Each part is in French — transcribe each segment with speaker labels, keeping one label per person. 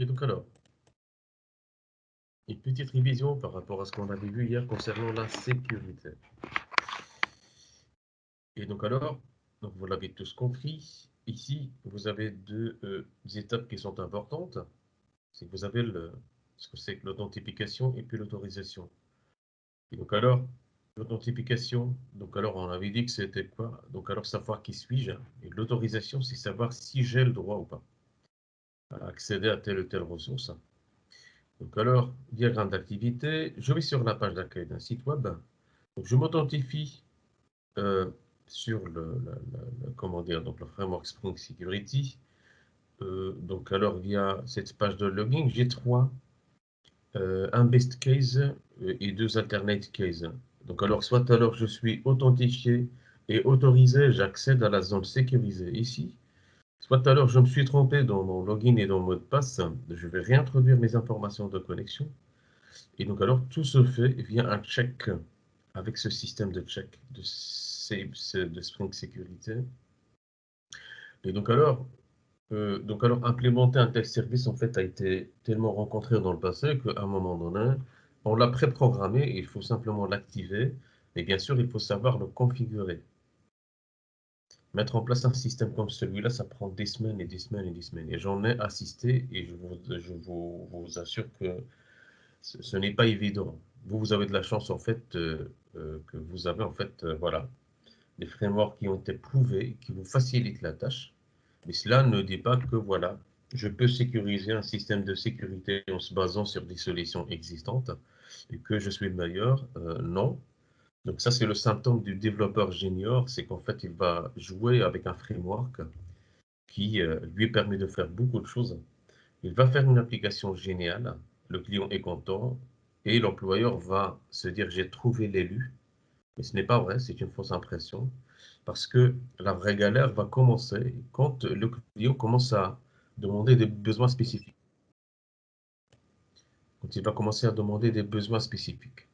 Speaker 1: Ok, donc alors, une petite révision par rapport à ce qu'on avait vu hier concernant la sécurité. Et donc alors, donc vous l'avez tous compris, ici, vous avez deux étapes qui sont importantes. C'est que vous avez ce que c'est que l'authentification et puis l'autorisation. Et donc alors, l'authentification, donc alors on avait dit que c'était quoi? Donc alors savoir qui suis-je. Et l'autorisation, c'est savoir si j'ai le droit ou pas à accéder à telle ou telle ressource. Donc alors, diagramme d'activité, je vais sur la page d'accueil d'un site web. Donc je m'authentifie euh, sur comment dire, donc le framework Spring Security. Donc alors via cette page de login, j'ai un best case et deux alternate cases. Donc alors soit alors je suis authentifié et autorisé, j'accède à la zone sécurisée ici. Soit alors je me suis trompé dans mon login et dans mon mot de passe, je vais réintroduire mes informations de connexion. Et donc alors tout se fait via un check avec ce système de check de Spring Security. Et donc alors implémenter un tel service en fait a été tellement rencontré dans le passé qu'à un moment donné, on l'a préprogrammé et il faut simplement l'activer. Et bien sûr, il faut savoir le configurer. Mettre en place un système comme celui-là, ça prend des semaines et des semaines et des semaines. Et j'en ai assisté et vous assure que ce n'est pas évident. Vous avez de la chance en fait que vous avez en fait voilà des frameworks qui ont été prouvés, qui vous facilitent la tâche. Mais cela ne dit pas que voilà, je peux sécuriser un système de sécurité en se basant sur des solutions existantes et que je suis le meilleur. Non. Donc ça, c'est le symptôme du développeur junior, c'est qu'en fait, il va jouer avec un framework qui lui permet de faire beaucoup de choses. Il va faire une application géniale, le client est content et l'employeur va se dire j'ai trouvé l'élu. Mais ce n'est pas vrai, c'est une fausse impression. Parce que la vraie galère va commencer quand le client commence à demander des besoins spécifiques. Quand il va commencer à demander des besoins spécifiques.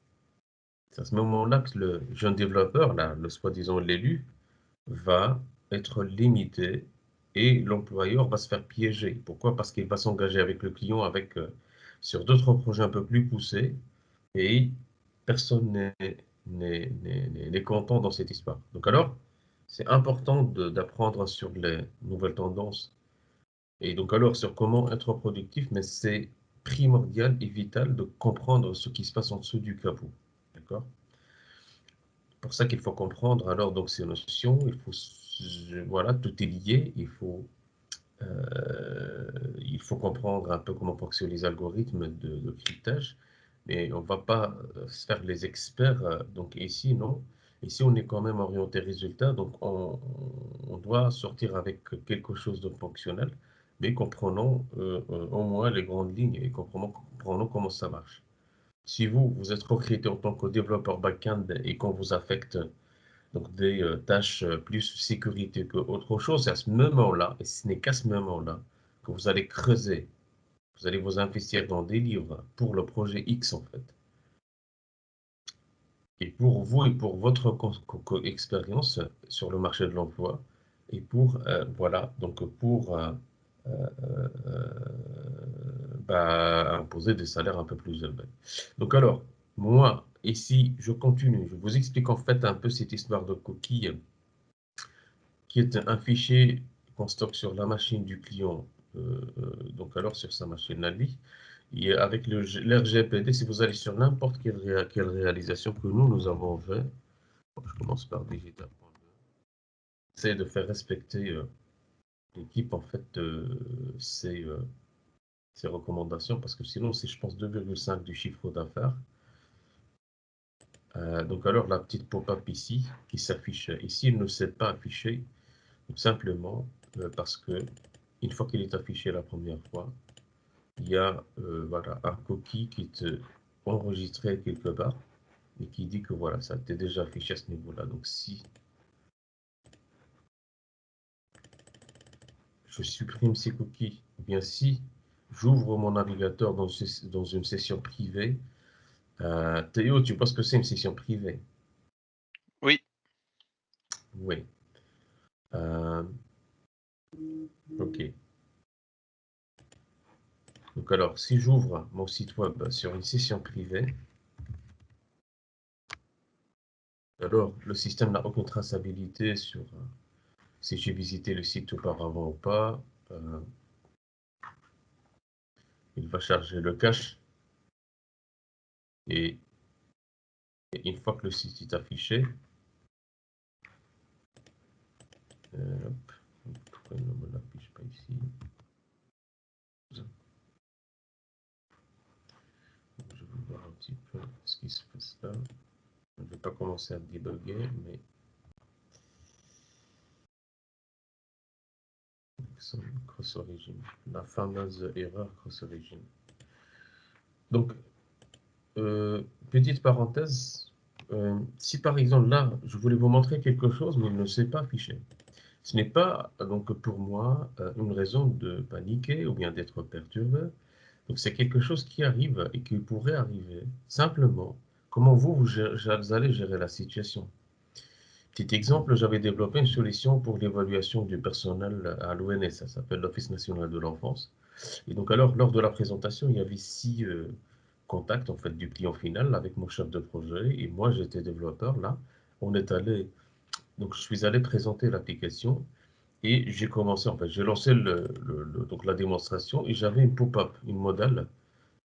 Speaker 1: C'est à ce moment-là que le jeune développeur, là, le soi-disant l'élu, va être limité et l'employeur va se faire piéger. Pourquoi? Parce qu'il va s'engager avec le client sur d'autres projets un peu plus poussés et personne n'est content dans cette histoire. Donc alors, c'est important d'apprendre sur les nouvelles tendances et donc alors sur comment être productif, mais c'est primordial et vital de comprendre ce qui se passe en dessous du capot. D'accord? Pour ça qu'il faut comprendre alors donc ces notions, voilà, tout est lié, il faut comprendre un peu comment fonctionnent les algorithmes de cryptage, mais on ne va pas se faire les experts. Donc ici, non. Ici, on est quand même orienté résultat, donc on doit sortir avec quelque chose de fonctionnel, mais comprenons au moins les grandes lignes et comprenons comment ça marche. Si vous êtes recruté en tant que développeur back-end et qu'on vous affecte donc des tâches plus sécurité qu'autre chose, c'est à ce moment-là, et ce n'est qu'à ce moment-là, que vous allez creuser, vous allez vous investir dans des livres pour le projet X en fait. Et pour vous et pour votre expérience sur le marché de l'emploi, et pour, voilà, donc pour imposer des salaires un peu plus élevés. Donc alors, moi, ici, je continue, je vous explique en fait un peu cette histoire de coquille qui est un fichier qu'on stocke sur la machine du client, donc alors sur sa machine à lui. Et avec l'RGPD, si vous allez sur n'importe quelle réalisation que nous avons fait, je commence par digital. C'est de faire respecter l'équipe en fait ces recommandations parce que sinon c'est je pense 2,5 du chiffre d'affaires. Donc alors la petite pop-up ici qui s'affiche ici, il ne s'est pas affiché tout simplement parce que une fois qu'il est affiché la première fois, il y a voilà, un cookie qui est enregistré quelque part et qui dit que voilà, ça t'est déjà affiché à ce niveau-là. Donc si je supprime ces cookies, ou bien si j'ouvre mon navigateur dans une session privée, Théo, tu penses que c'est une session privée?
Speaker 2: Oui,
Speaker 1: Oui. Ok. Donc Donc alors, si j'ouvre mon site web sur une session privée, alors le système n'a aucune traçabilité sur si j'ai visité le site auparavant ou pas. Il va charger le cache et une fois que le site est affiché, hop, pourquoi il ne me l'affiche pas ici? Je vais voir un petit peu ce qui se passe là. Je ne vais pas commencer à débugger, mais cross-origin, la fameuse erreur cross-origin. Donc, petite parenthèse, si par exemple là, je voulais vous montrer quelque chose, mais il ne s'est pas affiché. Ce n'est pas donc pour moi une raison de paniquer ou bien d'être perturbé. Donc c'est quelque chose qui arrive et qui pourrait arriver. Simplement, comment vous allez gérer la situation? Petit exemple, j'avais développé une solution pour l'évaluation du personnel à l'ONS, ça s'appelle l'Office national de l'enfance. Et donc alors, lors de la présentation, il y avait 6 contacts en fait du client final avec mon chef de projet et moi j'étais développeur là. On est allé, donc je suis allé présenter l'application et j'ai commencé, en fait, j'ai lancé donc la démonstration et j'avais une pop-up, une modèle,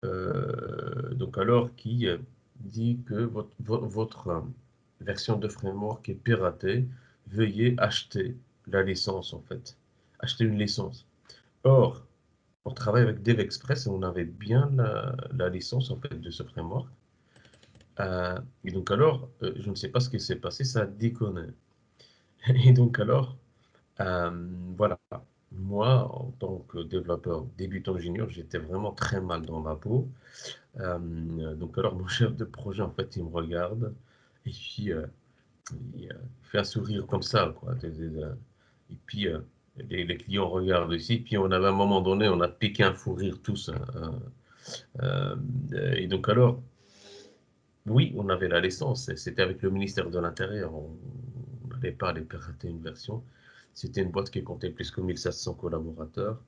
Speaker 1: donc alors qui dit que votre version de framework est piratée, veuillez acheter la licence en fait, acheter une licence. Or, on travaille avec DevExpress et on avait bien la licence en fait de ce framework. Et donc alors, je ne sais pas ce qui s'est passé, ça a déconné. Et donc alors, voilà, moi, en tant que développeur débutant junior, j'étais vraiment très mal dans ma peau. Donc alors, mon chef de projet, en fait, il me regarde et puis il fait un sourire comme ça, quoi. Et puis les clients regardent aussi. Puis on avait à un moment donné, on a piqué un fou rire tous, hein. Euh, et donc alors, oui, on avait la licence. C'était avec le ministère de l'Intérieur. On n'allait pas aller pirater une version. C'était une boîte qui comptait plus que 1700 collaborateurs.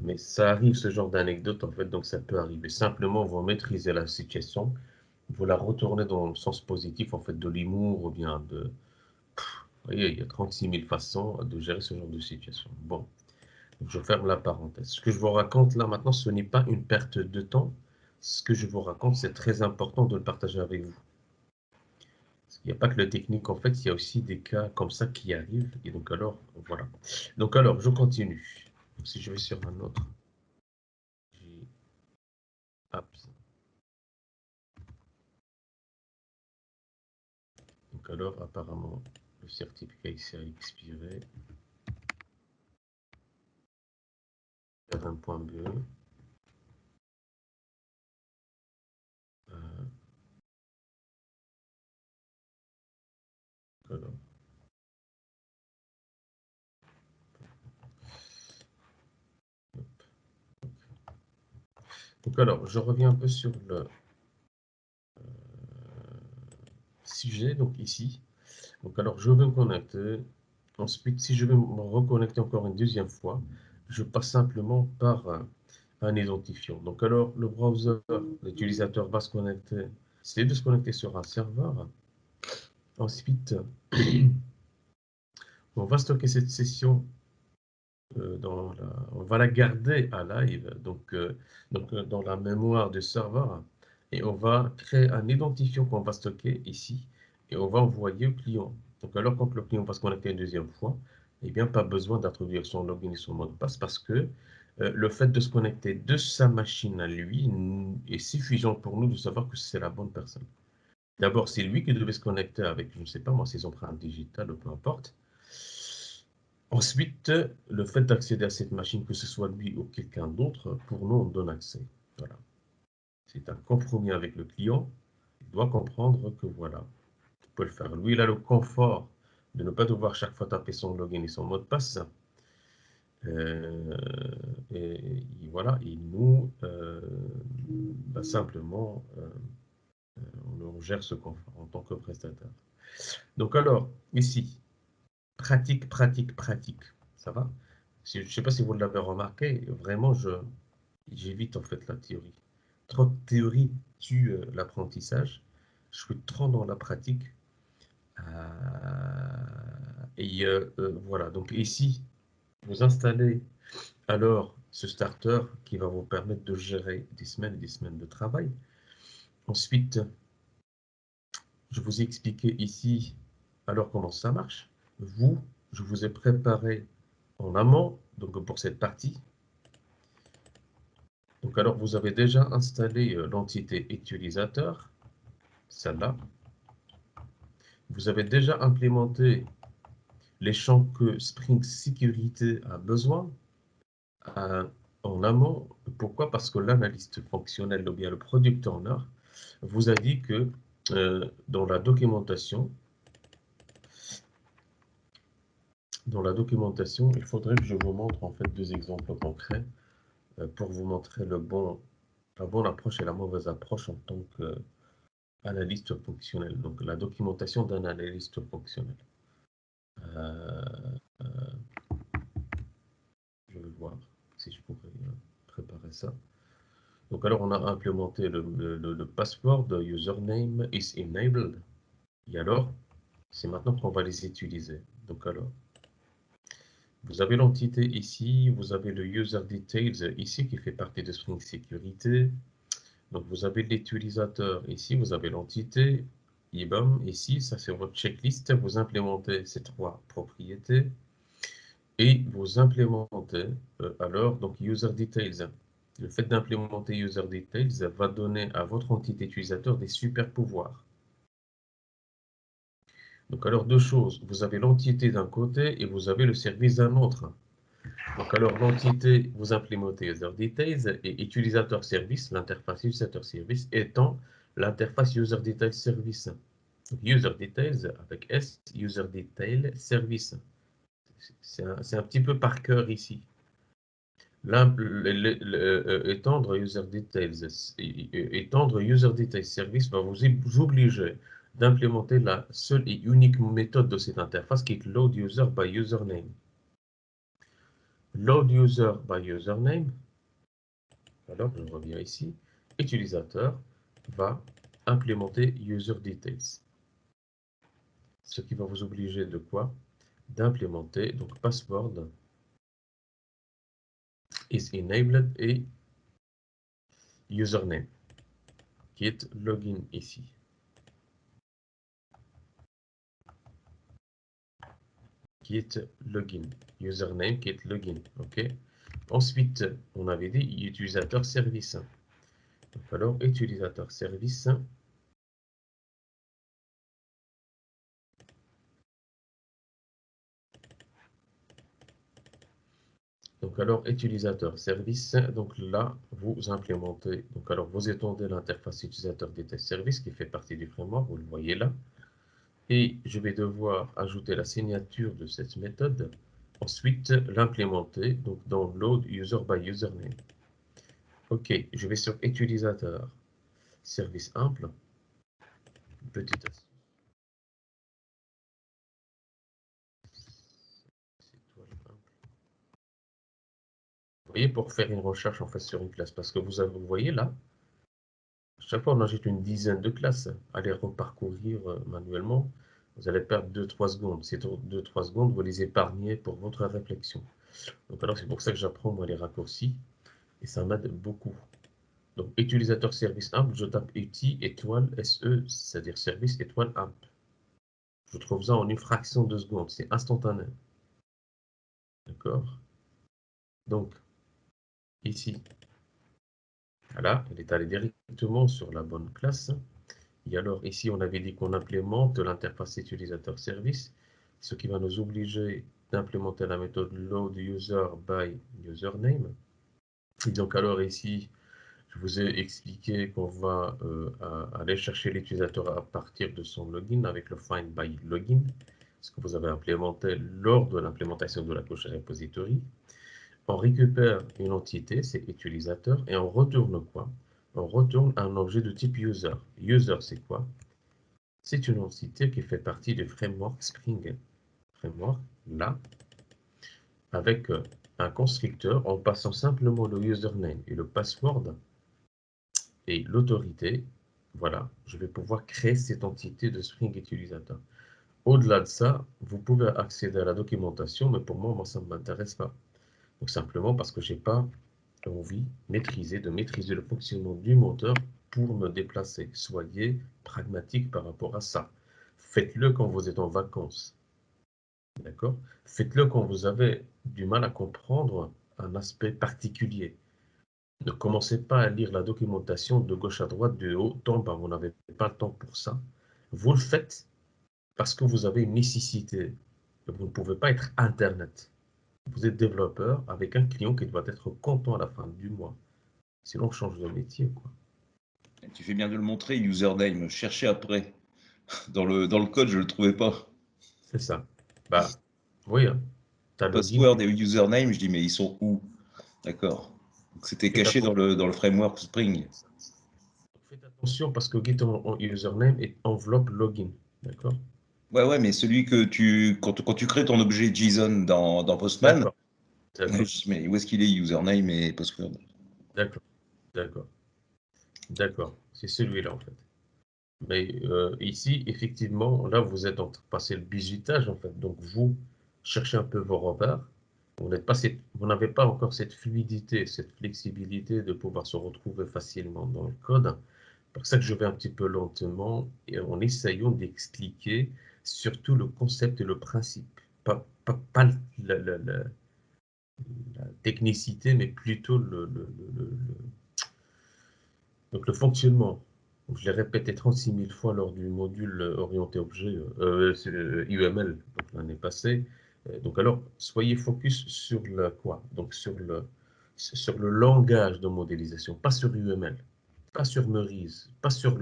Speaker 1: Mais ça arrive, ce genre d'anecdote, en fait, donc ça peut arriver. Simplement, vous maîtrisez la situation, vous la retournez dans le sens positif, en fait, de l'humour ou bien de... Vous voyez, il y a 36 000 façons de gérer ce genre de situation. Bon, je ferme la parenthèse. Ce que je vous raconte là maintenant, ce n'est pas une perte de temps. Ce que je vous raconte, c'est très important de le partager avec vous. Il n'y a pas que le technique, en fait, il y a aussi des cas comme ça qui arrivent. Et donc alors, voilà. Donc alors, je continue. Donc, si je vais sur un autre, apps. Donc alors, apparemment, le certificat ici a expiré. Vers un point B. Euh, alors, donc alors, je reviens un peu sur le sujet, donc ici. Donc alors, je vais me connecter. Ensuite, si je veux me reconnecter encore une deuxième fois, je passe simplement par un identifiant. Donc alors, le browser, l'utilisateur va se connecter, c'est de se connecter sur un serveur. Ensuite, on va stocker cette session on va la garder à live, dans la mémoire du serveur, et on va créer un identifiant qu'on va stocker ici, et on va envoyer au client. Donc alors, quand le client va se connecter une deuxième fois, eh bien, pas besoin d'introduire son login et son mot de passe parce que le fait de se connecter de sa machine à lui est suffisant pour nous de savoir que c'est la bonne personne. D'abord, c'est lui qui devait se connecter avec, je ne sais pas moi, ses empreintes digitales ou peu importe. Ensuite, le fait d'accéder à cette machine, que ce soit lui ou quelqu'un d'autre, pour nous, on donne accès. Voilà. C'est un compromis avec le client. Il doit comprendre que voilà, il peut le faire. Lui, il a le confort de ne pas devoir chaque fois taper son login et son mot de passe. Euh, et voilà, et nous, bah, simplement, on gère ce confort en tant que prestataire. Donc alors, ici, pratique, pratique, pratique. Ça va? Je ne sais pas si vous l'avez remarqué, vraiment, J'évite en fait la théorie. Trop de théorie tue l'apprentissage. Je suis trop dans la pratique. Voilà, donc ici, vous installez alors ce starter qui va vous permettre de gérer des semaines et des semaines de travail. Ensuite, je vous ai expliqué ici alors comment ça marche. Vous, je vous ai préparé en amont donc pour cette partie. Donc alors vous avez déjà installé l'entité utilisateur, celle-là. Vous avez déjà implémenté les champs que Spring Sécurité a besoin en amont. Pourquoi? Parce que l'analyste fonctionnel ou bien le product owner vous a dit que dans la documentation, il faudrait que je vous montre en fait deux exemples concrets pour vous montrer la bonne approche et la mauvaise approche en tant qu'analyste fonctionnel. Donc la documentation d'un analyste fonctionnel. Euh, je vais voir si je pourrais préparer ça. Donc alors on a implémenté le password, username is enabled. Et alors, c'est maintenant qu'on va les utiliser. Donc alors, vous avez l'entité ici, vous avez le user details ici qui fait partie de Spring Sécurité. Donc vous avez l'utilisateur ici, vous avez l'entité, IBAM ici, ça c'est votre checklist. Vous implémentez ces trois propriétés et vous implémentez alors donc user details. Le fait d'implémenter user details va donner à votre entité utilisateur des super pouvoirs. Donc alors deux choses, vous avez l'entité d'un côté et vous avez le service d'un autre. Donc alors l'entité, vous implémentez user details et utilisateur service, l'interface utilisateur service étant l'interface user details service. Donc, user details avec S, user detail service. C'est un petit peu par cœur ici. Étendre user details service va vous obliger d'implémenter la seule et unique méthode de cette interface qui est load user by username. Load user by username, alors je reviens ici, utilisateur va implémenter user details. Ce qui va vous obliger de quoi? D'implémenter donc password is enabled et username qui est login ici. Qui est login. Username qui est login. OK. Ensuite, on avait dit utilisateur service. Donc alors, utilisateur service. Donc alors, utilisateur service. Donc là, vous implémentez. Donc alors, vous étendez l'interface utilisateur des tests service qui fait partie du framework. Vous le voyez là. Et je vais devoir ajouter la signature de cette méthode. Ensuite, l'implémenter donc dans load user by username. OK, je vais sur utilisateur service ample. Petite astuce. Vous voyez, pour faire une recherche en fait sur une classe, parce que vous voyez là, chaque fois on ajoute une dizaine de classes, allez reparcourir manuellement, vous allez perdre 2-3 secondes. Ces 2-3 secondes, vous les épargnez pour votre réflexion. Donc alors c'est pour ça que j'apprends moi les raccourcis et ça m'aide beaucoup. Donc utilisateur service amp, je tape uti étoile SE, c'est-à-dire service étoile amp. Je trouve ça en une fraction de seconde, c'est instantané. D'accord? Donc ici, voilà, elle est allée directement sur la bonne classe. Et alors ici, on avait dit qu'on implémente l'interface utilisateur-service, ce qui va nous obliger d'implémenter la méthode load user by username. Et donc alors ici, je vous ai expliqué qu'on va aller chercher l'utilisateur à partir de son login avec le find by login, ce que vous avez implémenté lors de l'implémentation de la couche repository. On récupère une entité, c'est utilisateur, et on retourne quoi? On retourne un objet de type user. User, c'est quoi? C'est une entité qui fait partie du framework Spring. Framework, là, avec un constructeur en passant simplement le username et le password et l'autorité. Voilà, je vais pouvoir créer cette entité de Spring utilisateur. Au-delà de ça, vous pouvez accéder à la documentation, mais pour moi, ça ne m'intéresse pas. Donc simplement parce que je n'ai pas envie de maîtriser le fonctionnement du moteur pour me déplacer. Soyez pragmatique par rapport à ça. Faites-le quand vous êtes en vacances. D'accord? Faites-le quand vous avez du mal à comprendre un aspect particulier. Ne commencez pas à lire la documentation de gauche à droite, de haut en bas. Vous n'avez pas le temps pour ça. Vous le faites parce que vous avez une nécessité. Vous ne pouvez pas être Internet. Vous êtes développeur avec un client qui doit être content à la fin du mois. Sinon, on change de métier, quoi.
Speaker 2: Tu fais bien de le montrer, username. Cherchez après. Dans le code, je ne le trouvais pas.
Speaker 1: C'est ça. Bah, oui, hein. Tu as login,
Speaker 2: Password et username, je dis, mais ils sont où? D'accord. Donc c'était
Speaker 1: faites
Speaker 2: caché
Speaker 1: attention.
Speaker 2: dans le framework Spring.
Speaker 1: Faites attention parce que Git en username est enveloppe login. D'accord?
Speaker 2: Ouais, ouais, mais celui que quand tu crées ton objet JSON dans Postman,
Speaker 1: D'accord.
Speaker 2: je
Speaker 1: D'accord.
Speaker 2: dis, mais où est-ce qu'il est, username et password?
Speaker 1: D'accord. D'accord. D'accord. C'est celui-là, en fait. Mais ici, effectivement, là, vous êtes en train de passer le bizutage, en fait. Donc, vous cherchez un peu vos repères. Vous n'avez pas encore cette fluidité, cette flexibilité de pouvoir se retrouver facilement dans le code. C'est pour ça que je vais un petit peu lentement et en essayant d'expliquer surtout le concept et le principe. Pas la technicité, mais plutôt donc le fonctionnement. Donc, je l'ai répété 36 000 fois lors du module orienté objet UML l'année passée. Donc alors, soyez focus sur le quoi? Donc sur le langage de modélisation, pas sur UML, pas sur Merise, pas sur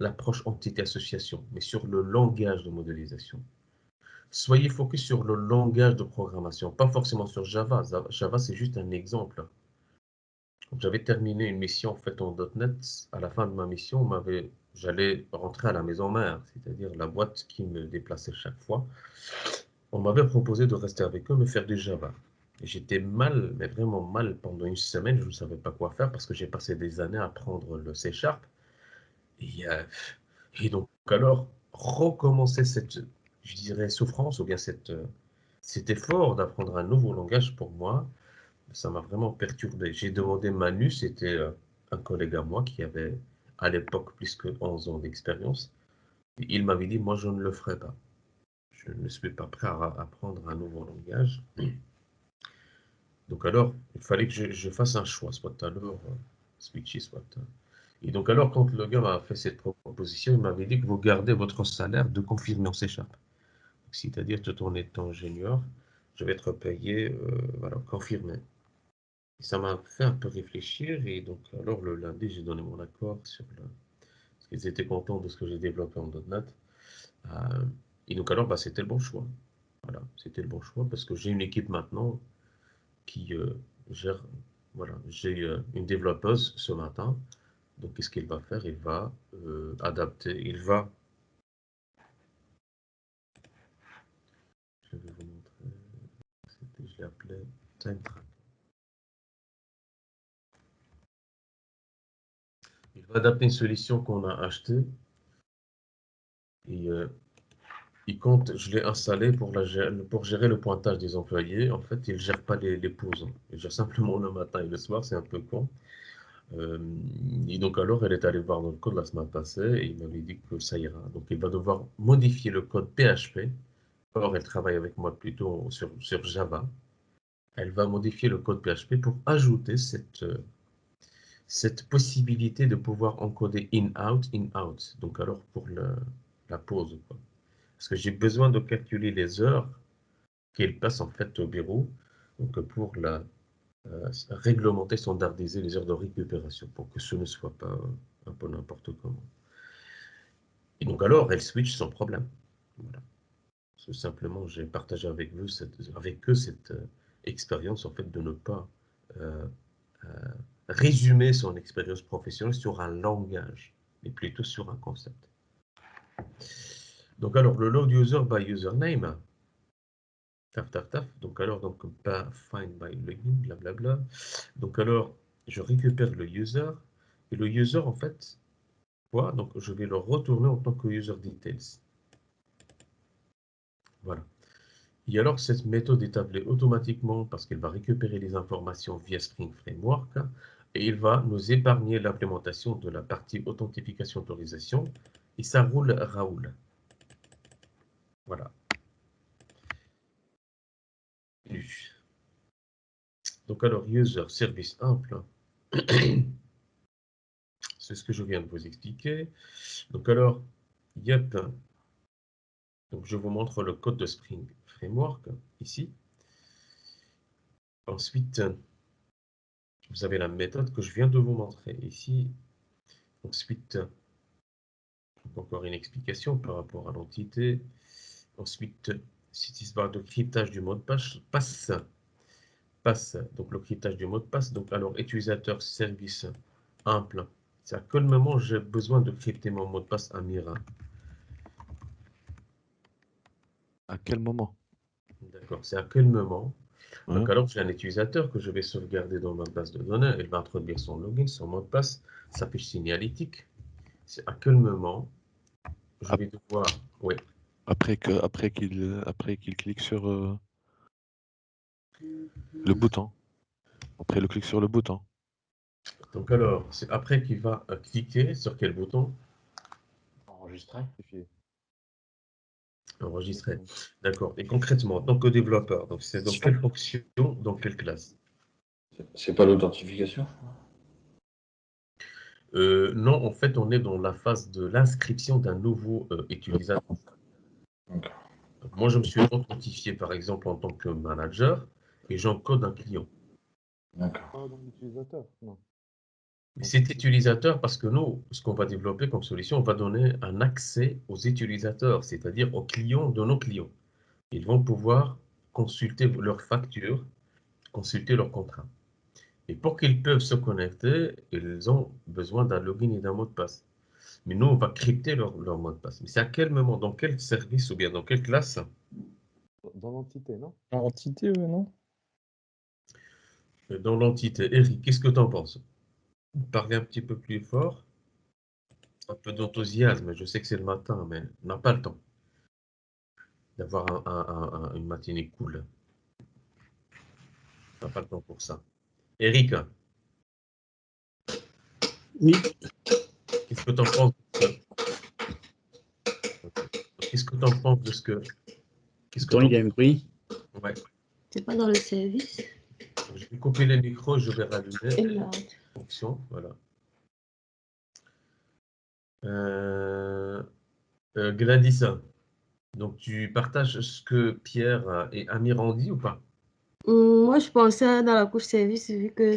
Speaker 1: l'approche entité-association, mais sur le langage de modélisation. Soyez focus sur le langage de programmation, pas forcément sur Java. Java, c'est juste un exemple. J'avais terminé une mission en fait en .NET. À la fin de ma mission, j'allais rentrer à la maison mère, c'est-à-dire la boîte qui me déplaçait chaque fois. On m'avait proposé de rester avec eux, mais faire du Java. Et j'étais mal, mais vraiment mal pendant une semaine. Je ne savais pas quoi faire parce que j'ai passé des années à apprendre le C Sharp. Et, euh, et donc, alors, recommencer cette, je dirais, souffrance ou bien cet effort d'apprendre un nouveau langage pour moi, ça m'a vraiment perturbé. J'ai demandé Manu, c'était un collègue à moi qui avait à l'époque plus que 11 ans d'expérience. Il m'avait dit, moi je ne le ferai pas. Je ne suis pas prêt à apprendre un nouveau langage. Donc alors, il fallait que je fasse un choix, soit alors switcher, soit... Et donc alors, quand le gars m'a fait cette proposition, il m'avait dit que vous gardez votre salaire de confirmé en C-Sharp. C'est-à-dire, tout en étant junior, je vais être payé, voilà, confirmé. Ça m'a fait un peu réfléchir et donc alors le lundi j'ai donné mon accord sur le... parce qu'ils étaient contents de ce que j'ai développé en .NET. Euh, et donc alors bah, c'était le bon choix. Voilà, c'était le bon choix parce que j'ai une équipe maintenant qui gère. Voilà, j'ai une développeuse ce matin. Donc qu'est-ce qu'il va faire? Il va adapter, il va... Je vais vous montrer. Je l'ai appelé Time Track. Il va adapter une solution qu'on a achetée et il compte, je l'ai installé pour gérer le pointage des employés. En fait, il ne gère pas les pauses. Il gère simplement le matin et le soir, c'est un peu con. Euh, et donc alors, elle est allée voir dans le code la semaine passée et il m'avait dit que ça ira. Donc il va devoir modifier le code PHP. Or, elle travaille avec moi plutôt sur Java. Elle va modifier le code PHP pour ajouter cette possibilité de pouvoir encoder in-out, in-out. Donc alors pour la pause, quoi. Parce que j'ai besoin de calculer les heures qu'il passe en fait au bureau donc pour réglementer, standardiser les heures de récupération pour que ce ne soit pas un peu n'importe comment. Et donc alors, elle switch sans problème. Voilà. Parce que simplement, j'ai partagé avec eux cette expérience en fait de ne pas euh, euh, résumer son expérience professionnelle sur un langage, mais plutôt sur un concept. Donc alors, le load user by username, Taf, taf, taf. Donc alors, donc, find by login, blablabla. Donc alors, je récupère le user. Et le user, en fait, quoi? Donc je vais le retourner en tant que user details. Voilà. Et alors, cette méthode est appelée automatiquement parce qu'elle va récupérer les informations via Spring Framework et il va nous épargner l'implémentation de la partie authentification autorisation et ça roule Raoul. Voilà. Donc alors, user service simple, c'est ce que je viens de vous expliquer. Donc alors, yep. Donc je vous montre le code de Spring Framework ici. Ensuite, vous avez la méthode que je viens de vous montrer ici. Ensuite, encore une explication par rapport à l'entité. Ensuite, barre de cryptage du mot de passe. Donc le cryptage du mot de passe. Donc alors, utilisateur service simple. C'est à quel moment j'ai besoin de crypter mon mot de passe à Mira?
Speaker 3: À quel moment?
Speaker 1: D'accord, c'est à quel moment? Donc
Speaker 3: Hein?
Speaker 1: alors, j'ai un utilisateur que je vais sauvegarder dans ma base de données. Il va introduire son login, son mot de passe, sa fiche signalétique. C'est à quel moment je vais devoir... Oui,
Speaker 3: Après qu'il clique sur le bouton. Après le clic sur le bouton.
Speaker 1: donc alors, c'est après qu'il va cliquer sur quel bouton?
Speaker 4: Enregistré.
Speaker 1: Enregistrer. D'accord. Et concrètement, donc au développeur, donc c'est dans quelle fonction, dans quelle classe?
Speaker 4: C'est pas l'authentification?
Speaker 1: Non, en fait, on est dans la phase de l'inscription d'un nouveau utilisateur.
Speaker 4: D'accord.
Speaker 1: Moi, je me suis authentifié, par exemple, en tant que manager, et j'encode un client.
Speaker 4: D'accord.
Speaker 3: Pas dans l'utilisateur, non.
Speaker 1: Mais c'est utilisateur parce que nous, ce qu'on va développer comme solution, on va donner un accès aux utilisateurs, c'est-à-dire aux clients de nos clients. Ils vont pouvoir consulter leurs factures, consulter leurs contrats. Et pour qu'ils peuvent se connecter, ils ont besoin d'un login et d'un mot de passe. Mais nous, on va crypter leur mot de passe. Mais c'est à quel moment, dans quel service ou bien dans quelle classe?
Speaker 3: Dans l'entité, non?
Speaker 5: Entité, non?
Speaker 1: Dans l'entité. Eric, qu'est-ce que tu en penses? Parlez un petit peu plus fort. Un peu d'enthousiasme. Je sais que c'est le matin, mais on n'a pas le temps d'avoir une matinée cool. On n'a pas le temps pour ça. Eric,
Speaker 5: Oui,
Speaker 1: qu'est-ce que tu en penses Qu'est-ce que tu en penses de ce que... Qu'est-ce que
Speaker 5: attends, il y a un bruit.
Speaker 1: Ouais.
Speaker 6: C'est pas dans le service.
Speaker 1: Je vais couper les micros, je vais rallumer.
Speaker 6: Et là,
Speaker 1: Fonction, voilà. Gladys, donc tu partages ce que Pierre et Amir ont dit ou pas?
Speaker 6: moi, je pensais dans la couche service, vu que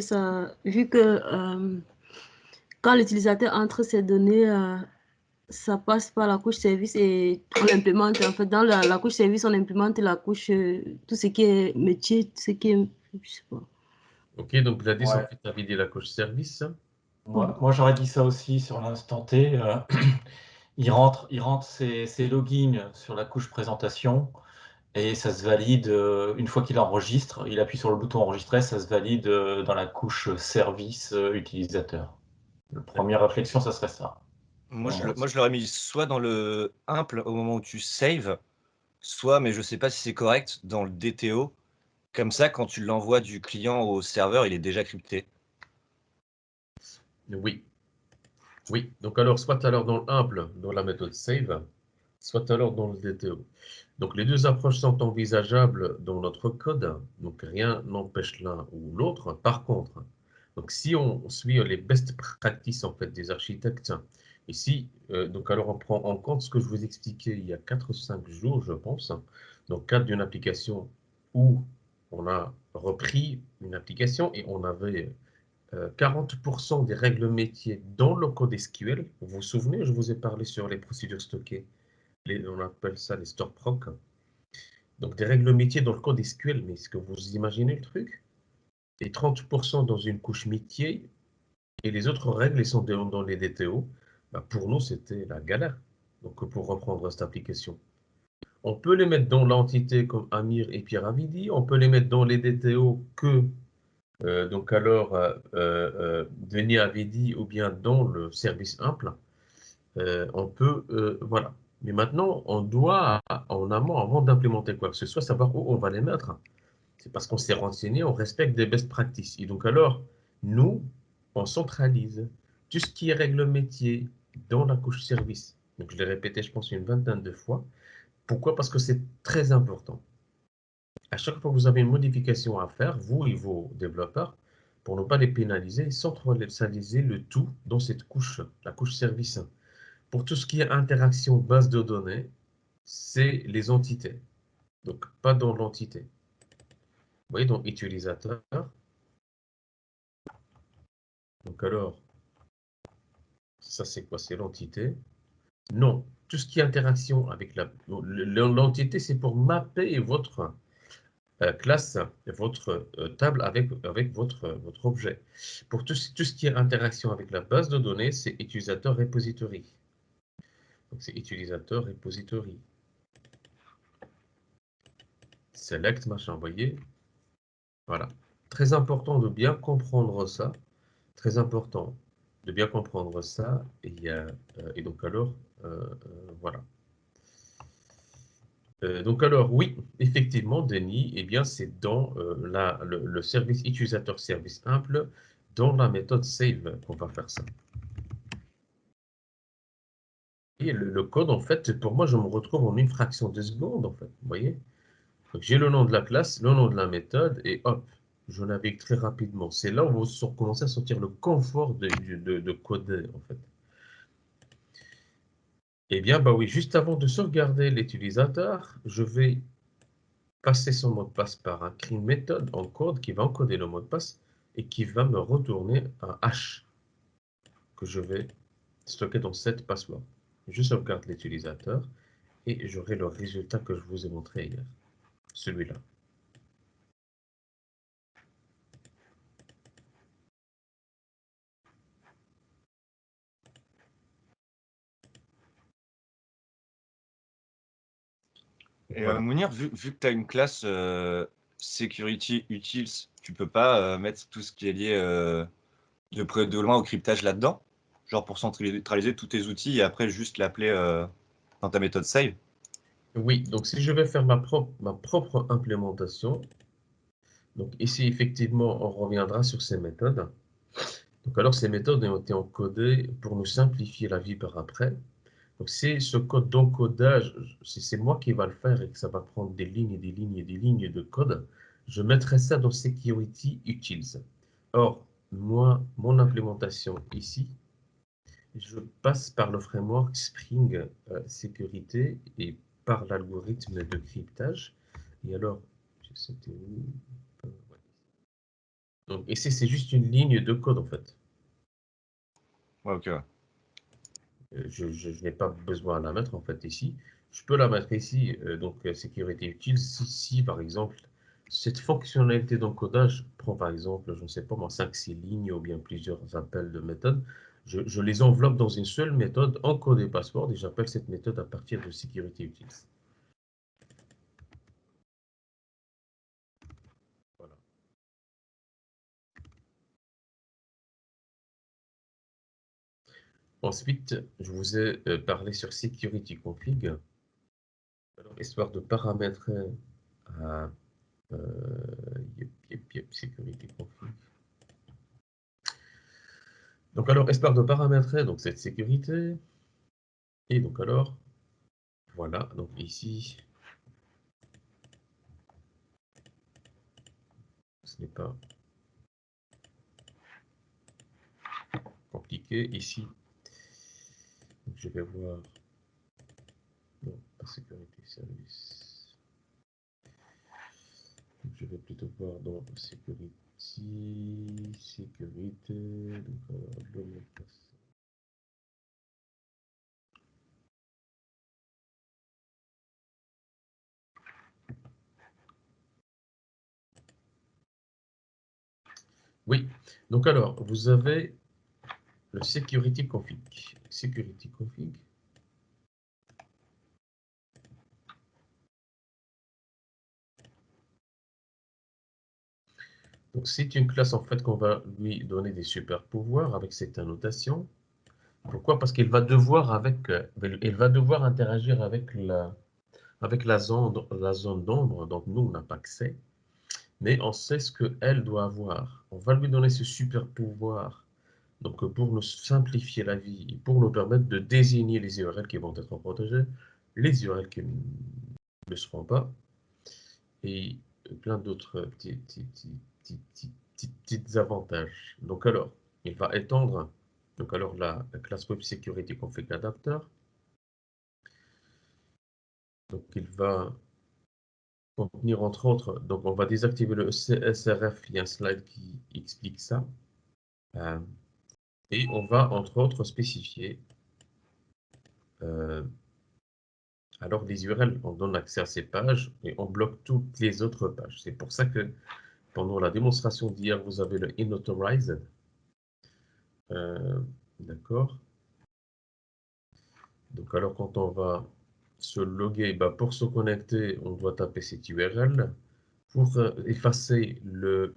Speaker 6: quand l'utilisateur entre ses données, ça passe par la couche service et on l'implémente. En fait, dans la couche service, on implémente la couche, tout ce qui est métier, tout ce qui est, je sais pas.
Speaker 1: Ok, donc Gladys, en
Speaker 4: Ouais.
Speaker 1: fait, tu avais dit la couche service.
Speaker 4: Moi, j'aurais dit ça aussi sur l'instant T. Il rentre ses logins sur la couche présentation et ça se valide une fois qu'il enregistre. Il appuie sur le bouton enregistrer, ça se valide dans la couche service utilisateur. La première réflexion, ça serait ça.
Speaker 2: Moi, je l'aurais mis soit dans le imple au moment où tu save, soit, mais je sais pas si c'est correct, dans le DTO. Comme ça, quand tu l'envoies du client au serveur, il est déjà crypté.
Speaker 1: Oui. Oui, donc alors, soit alors dans le humble, dans la méthode save, soit alors dans le DTO. Donc les deux approches sont envisageables dans notre code, donc rien n'empêche l'un ou l'autre. Par contre, donc si on suit les best practices en fait des architectes, ici, donc alors on prend en compte ce que je vous expliquais il y a 4 ou 5 jours, je pense, dans le cadre d'une application où on a repris une application et on avait 40% des règles métiers dans le code SQL. Vous vous souvenez, je vous ai parlé sur les procédures stockées. On appelle ça les store proc. Donc des règles métiers dans le code SQL, mais est-ce que vous imaginez le truc? Et 30% dans une couche métier, et les autres règles, elles sont dans les DTO. Bah, pour nous, c'était la galère. Donc pour reprendre cette application. on peut les mettre dans l'entité comme Amir et Pierre Avidi, on peut les mettre dans les DTO que donc alors Denis Avidi ou bien dans le service ample. On peut, voilà. Mais maintenant, on doit, en amont, avant d'implémenter quoi que ce soit, savoir où on va les mettre. C'est parce qu'on s'est renseigné, on respecte des best practices. Et donc alors, nous, on centralise tout ce qui est règles métier dans la couche service. Donc je l'ai répété, je pense, une vingtaine de fois. Pourquoi? Parce que c'est très important. À chaque fois que vous avez une modification à faire, vous et vos développeurs, pour ne pas les pénaliser, centraliser le tout dans cette couche, la couche service. Pour tout ce qui est interaction base de données, c'est les entités. Donc, pas dans l'entité. Vous voyez, donc utilisateur. Donc alors, ça c'est quoi? C'est l'entité. Non, tout ce qui est interaction avec l'entité, c'est pour mapper votre classe, votre table avec votre objet. Pour tout ce qui est interaction avec la base de données, c'est utilisateur repository. Donc c'est utilisateur repository. Select, machin, vous voyez. Voilà. Très important de bien comprendre ça. Très important de bien comprendre ça. Et donc alors, voilà. Donc alors, oui, effectivement, Denis, eh bien, c'est dans le service utilisateur service simple, dans la méthode save qu'on va faire ça. Et le code, en fait, pour moi, je me retrouve en une fraction de seconde, en fait. Vous voyez? Donc, j'ai le nom de la classe, le nom de la méthode, et hop, je navigue très rapidement. C'est là où vous commencez à sentir le confort de coder, en fait. Eh bien, bah oui, juste avant de sauvegarder l'utilisateur, je vais passer son mot de passe par une méthode en code qui va encoder le mot de passe et qui va me retourner un hash que je vais stocker dans cette password. Je sauvegarde l'utilisateur et j'aurai le résultat que je vous ai montré hier, celui-là.
Speaker 2: Et
Speaker 1: Voilà.
Speaker 2: Mounir, vu que tu as une classe security utils, tu peux pas mettre tout ce qui est lié de près ou de loin au cryptage là-dedans? Genre pour centraliser tous tes outils et après juste l'appeler dans ta méthode save?
Speaker 1: Oui, donc si je vais faire ma propre implémentation, donc ici effectivement on reviendra sur ces méthodes. Donc alors ces méthodes ont été encodées pour nous simplifier la vie par après. Donc c'est ce code d'encodage, c'est moi qui va le faire et que ça va prendre des lignes et des lignes et des lignes de code. Je mettrai ça dans Security Utils. Or, moi, mon implémentation ici, je passe par le framework Spring Sécurité et par l'algorithme de cryptage. Et alors, c'était où? Ouais. Donc, et c'est juste une ligne de code en fait.
Speaker 2: Ouais, ok.
Speaker 1: Je n'ai pas besoin de la mettre en fait ici. Je peux la mettre ici, donc sécurité utile, si par exemple cette fonctionnalité d'encodage prend par exemple, je ne sais pas moi, 5-6 lignes ou bien plusieurs appels de méthode, je les enveloppe dans une seule méthode encodée password et j'appelle cette méthode à partir de sécurité utile. Voilà. Ensuite, je vous ai parlé sur security config. Alors, histoire de paramétrer à sécurité config. Donc alors, histoire de paramétrer donc cette sécurité, et donc alors, voilà, donc ici, ce n'est pas compliqué, ici, donc je vais voir, non, pas sécurité service, donc je vais plutôt voir dans sécurité, donc alors, le mot de passe. Oui, donc alors, vous avez le security config. Security config. Donc, c'est une classe en fait qu'on va lui donner des super pouvoirs avec cette annotation. Pourquoi? Parce qu'il va devoir il va devoir interagir avec la zone d'ombre. Donc, nous, on n'a pas accès. Mais on sait ce qu'elle doit avoir. On va lui donner ce super pouvoir. Donc, pour nous simplifier la vie et pour nous permettre de désigner les URL qui vont être protégées, les URL qui ne le seront pas, et plein d'autres petits avantages. Donc, alors, il va étendre donc alors la classe Web Security Config Adapter. Donc, il va contenir entre autres, donc on va désactiver le SRF, il y a un slide qui explique ça. Et on va entre autres spécifier alors les URL, on donne accès à ces pages et on bloque toutes les autres pages. C'est pour ça que pendant la démonstration d'hier, vous avez le Unauthorized. D'accord. Donc alors quand on va se loguer, pour se connecter, on doit taper cette URL. Pour effacer le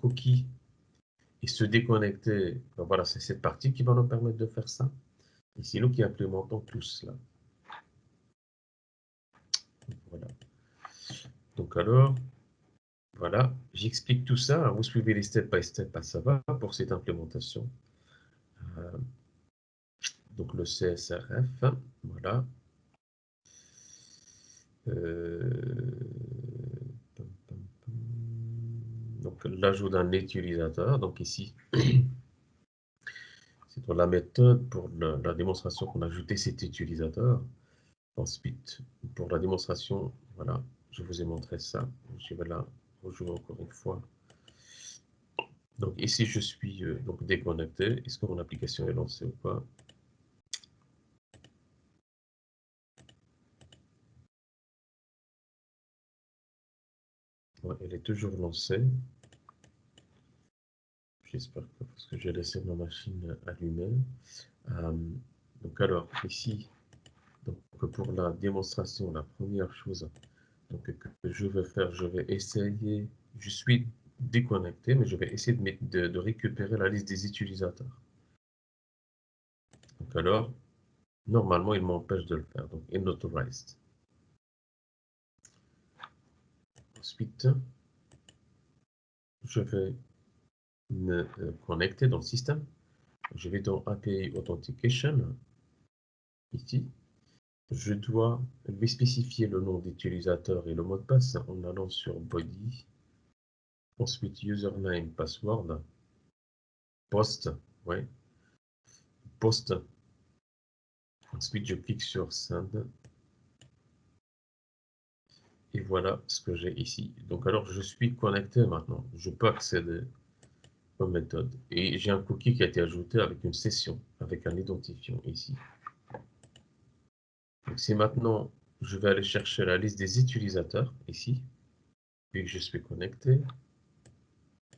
Speaker 1: cookie et se déconnecter, voilà, c'est cette partie qui va nous permettre de faire ça. Et c'est nous qui implémentons tout cela. Voilà. Donc alors, voilà, j'explique tout ça. Vous suivez les step by step, ça va pour cette implémentation. Donc le CSRF, voilà. Donc l'ajout d'un utilisateur. Donc ici, c'est pour la méthode, pour la démonstration qu'on a ajouté cet utilisateur. Ensuite, pour la démonstration, voilà, je vous ai montré ça. Je vais la rejouer encore une fois. Donc ici, je suis donc déconnecté. Est-ce que mon application est lancée ou pas? Ouais, elle est toujours lancée. J'espère que parce que j'ai laissé ma machine allumée. Donc alors, ici, donc, pour la démonstration, la première chose donc, que je vais faire, je vais essayer, je suis déconnecté, mais je vais essayer de récupérer la liste des utilisateurs. Donc alors, normalement, il m'empêche de le faire. Donc, unauthorized. Ensuite, je vais me connecter dans le système. Je vais dans API Authentication, ici. Je dois lui spécifier le nom d'utilisateur et le mot de passe en allant sur Body. Ensuite, username, password, post, ouais, post. Ensuite, je clique sur Send. Et voilà ce que j'ai ici. Donc, alors, je suis connecté maintenant. Je peux accéder aux méthodes. Et j'ai un cookie qui a été ajouté avec une session, avec un identifiant ici. Donc, si maintenant, je vais aller chercher la liste des utilisateurs ici, puis que je suis connecté.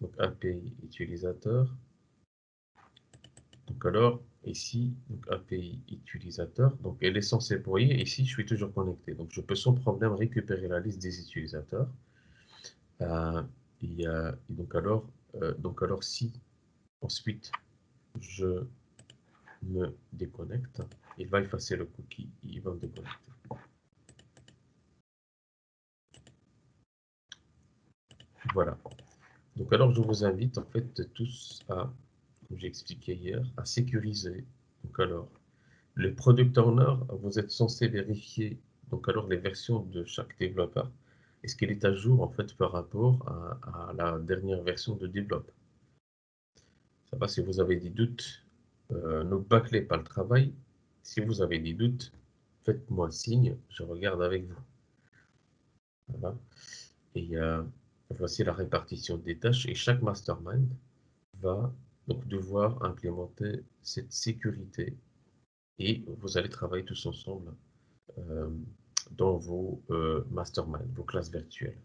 Speaker 1: Donc, API utilisateur. Donc alors, ici, donc API utilisateur, donc elle est censée, vous voyez, ici, je suis toujours connecté. Donc je peux sans problème récupérer la liste des utilisateurs. Et donc alors, si ensuite je me déconnecte, il va effacer le cookie, il va me déconnecter. Voilà. Donc alors, je vous invite en fait tous à, comme j'ai expliqué hier, à sécuriser. Donc alors, le product owner, vous êtes censé vérifier donc alors les versions de chaque développeur. Est-ce qu'elle est à jour en fait par rapport à la dernière version de Develop? Ça va, si vous avez des doutes, ne bâclez pas le travail. Si vous avez des doutes, faites-moi signe, je regarde avec vous. Voilà. Et voici la répartition des tâches et chaque mastermind va donc devoir implémenter cette sécurité et vous allez travailler tous ensemble dans vos masterminds, vos classes virtuelles.